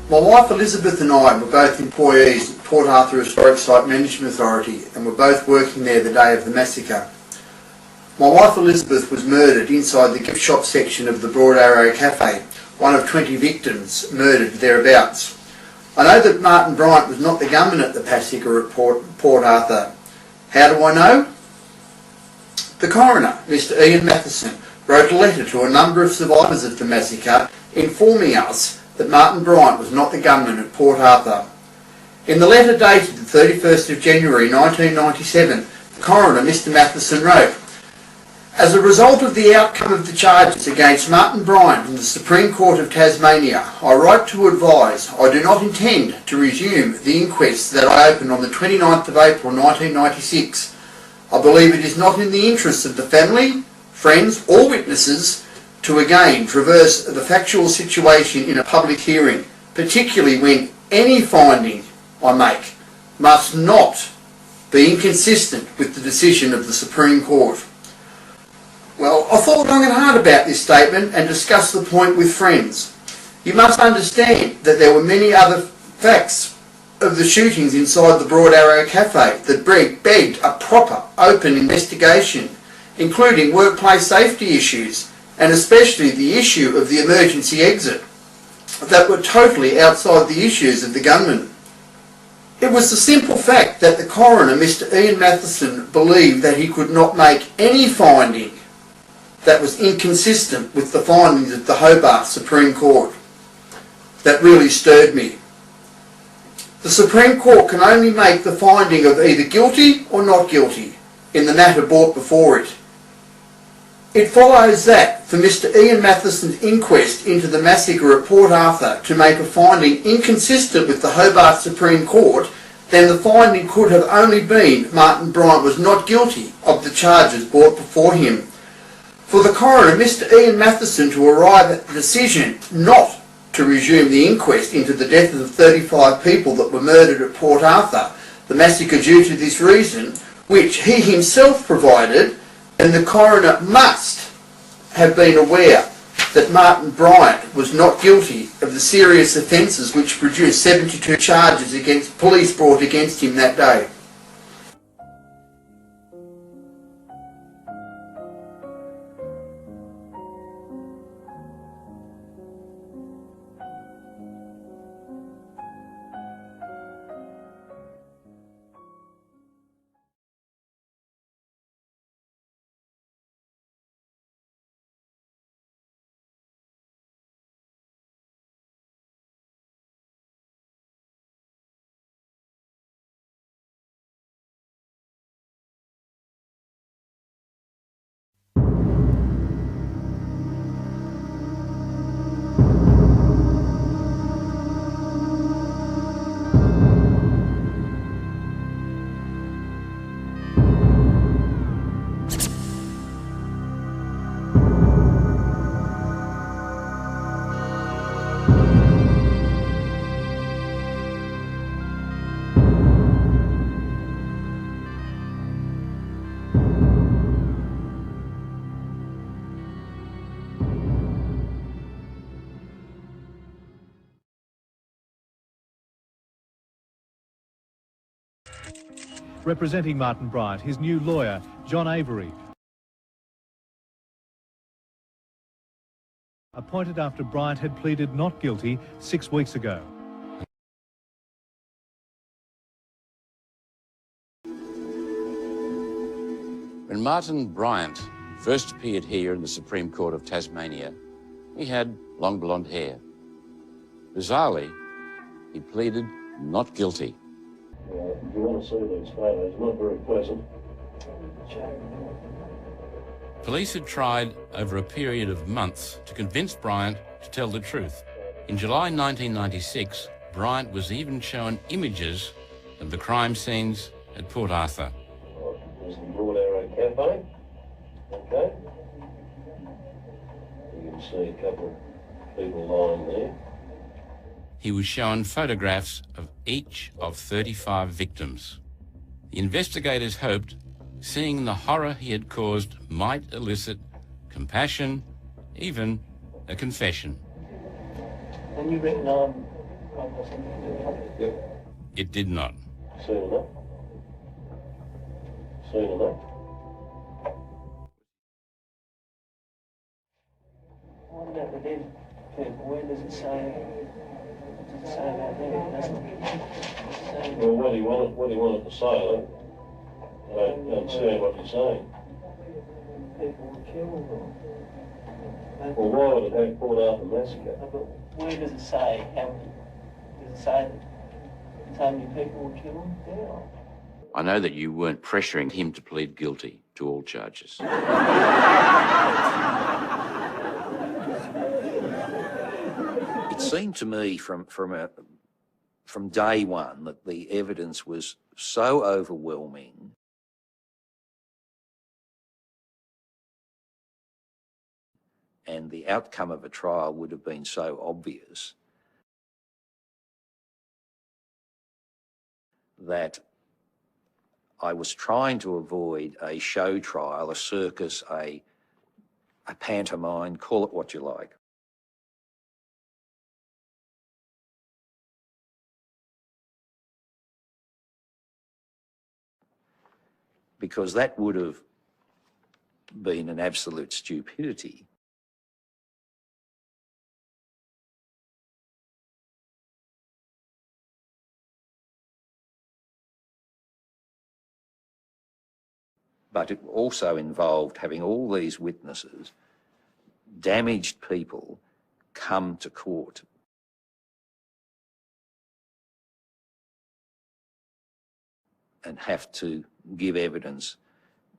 My wife Elizabeth and I were both employees at Port Arthur Historic Site Management Authority and were both working there the day of the massacre. My wife Elizabeth was murdered inside the gift shop section of the Broad Arrow Cafe, one of 20 victims murdered thereabouts. I know that Martin Bryant was not the gunman at the massacre at Port Arthur. How do I know? The coroner, Mr. Ian Matheson, wrote a letter to a number of survivors of the massacre informing us that Martin Bryant was not the gunman at Port Arthur. In the letter dated the 31st of January 1997, the coroner, Mr. Matheson, wrote, "As a result of the outcome of the charges against Martin Bryant in the Supreme Court of Tasmania, I write to advise I do not intend to resume the inquest that I opened on the 29th of April 1996. I believe it is not in the interests of the family, friends or witnesses to again traverse the factual situation in a public hearing, particularly when any finding I make must not be inconsistent with the decision of the Supreme Court." Well, I thought long and hard about this statement and discussed the point with friends. You must understand that there were many other facts of the shootings inside the Broad Arrow Cafe that begged a proper, open investigation, including workplace safety issues, and especially the issue of the emergency exit, that were totally outside the issues of the gunman. It was the simple fact that the coroner, Mr. Ian Matheson, believed that he could not make any finding that was inconsistent with the findings of the Hobart Supreme Court that really stirred me. The Supreme Court can only make the finding of either guilty or not guilty in the matter brought before it. It follows that for Mr. Ian Matheson's inquest into the massacre at Port Arthur to make a finding inconsistent with the Hobart Supreme Court, then the finding could have only been Martin Bryant was not guilty of the charges brought before him. For the coroner, Mr. Ian Matheson, to arrive at the decision not to resume the inquest into the death of the 35 people that were murdered at Port Arthur, the massacre due to this reason, which he himself provided, and the coroner must have been aware that Martin Bryant was not guilty of the serious offences which produced 72 charges against police brought against him that day. Representing Martin Bryant, his new lawyer, John Avery, appointed after Bryant had pleaded not guilty 6 weeks ago. When Martin Bryant first appeared here in the Supreme Court of Tasmania, he had long blonde hair. Bizarrely, he pleaded not guilty. If you want to see these photos, not very pleasant. Police had tried over a period of months to convince Bryant to tell the truth. In July 1996, Bryant was even shown images of the crime scenes at Port Arthur. There's the Broad Arrow Cafe. Okay. You can see a couple of people lying there. He was shown photographs of each of 35 victims. The investigators hoped seeing the horror he had caused might elicit compassion, even a confession. And you reckon Yep. It did not. Soon enough. Soon enough. What about the dead people? Where does it say? What does it say about them? It doesn't say. Well, what he wanted to say, I don't see what you're saying. People were killed or... Well, why would it have Port Arthur massacre? But where does it say how many? Does it say that so many people were killed there? I know that you weren't pressuring him to plead guilty to all charges. It seemed to me from day one that the evidence was so overwhelming and the outcome of a trial would have been so obvious that I was trying to avoid a show trial, a circus, a pantomime, call it what you like. Because that would have been an absolute stupidity. But it also involved having all these witnesses, damaged people, come to court. And have to give evidence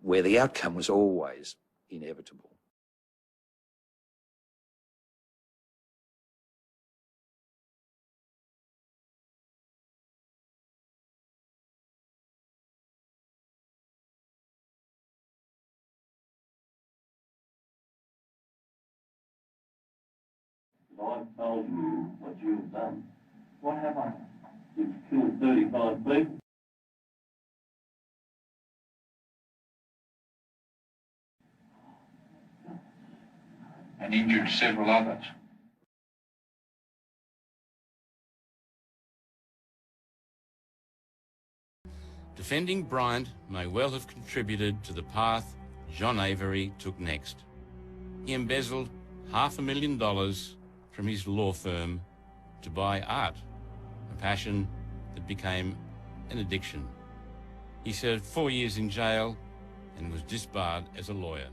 where the outcome was always inevitable. I've told you what you've done. What have I? You've killed 35 people. And injured several others. Defending Bryant may well have contributed to the path John Avery took next. He embezzled $500,000 from his law firm to buy art, a passion that became an addiction. He served 4 years in jail and was disbarred as a lawyer.